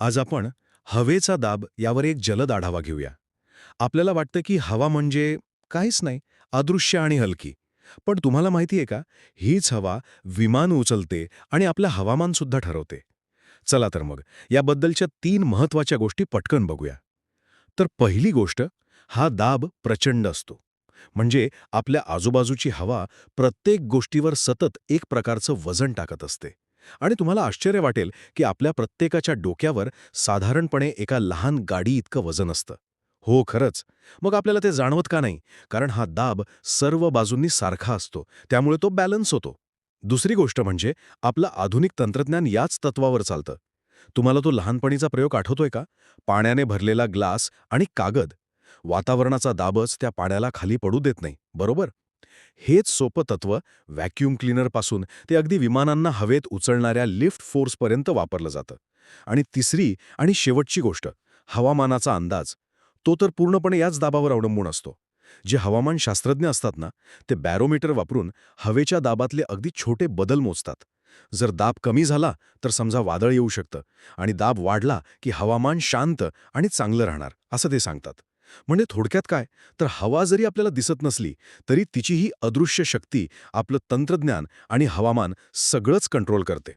आज आपण हवेचा दाब यावर एक जलद आढावा घेऊया. आपल्याला वाटतं की हवा म्हणजे काहीच नाही, अदृश्य आणि हलकी. पण तुम्हाला माहिती आहे का, हीच हवा विमान उचलते आणि आपलं हवामान सुद्धा ठरवते. चला तर मग याबद्दलच्या 3 महत्वाच्या गोष्टी पटकन बघूया. तर पहिली गोष्ट, हा दाब प्रचंड असतो. म्हणजे आपल्या आजूबाजूची हवा प्रत्येक गोष्टीवर सतत एक प्रकारचं वजन टाकत असते. आणि तुम्हाला आश्चर्य वाटेल की आपल्या प्रत्येकाच्या डोक्यावर साधारणपणे एका लहान गाडी इतकं वजन असतं. हो, खरंच. मग आपल्याला ते जाणवत का नाही? कारण हा दाब सर्व बाजूंनी सारखा असतो, त्यामुळे तो बॅलन्स होतो. दुसरी गोष्ट म्हणजे आपलं आधुनिक तंत्रज्ञान याच तत्वावर चालतं. तुम्हाला तो लहानपणीचा प्रयोग आठवतोय का? पाण्याने भरलेला ग्लास आणि कागद. वातावरणाचा दाबच त्या पाण्याला खाली पडू देत नाही, बरोबर? हेच सोपं तत्व व्हॅक्यूम क्लीनरपासून ते अगदी विमानांना हवेत उचलणाऱ्या लिफ्ट फोर्सपर्यंत वापरलं जातं. आणि तिसरी आणि शेवटची गोष्ट, हवामानाचा अंदाज. तो तर पूर्णपणे याच दाबावर अवलंबून असतो. जे हवामान शास्त्रज्ञ असतात ना, ते बॅरोमीटर वापरून हवेच्या दाबातले अगदी छोटे बदल मोजतात. जर दाब कमी झाला तर समजा वादळ येऊ शकतं, आणि दाब वाढला की हवामान शांत आणि चांगलं राहणार, असं ते सांगतात. म्हणजे थोडक्यात काय, तर हवा जरी आपल्याला दिसत नसली तरी तिची ही अदृश्य शक्ती आपलं तंत्रज्ञान आणि हवामान सगळंच कंट्रोल करते.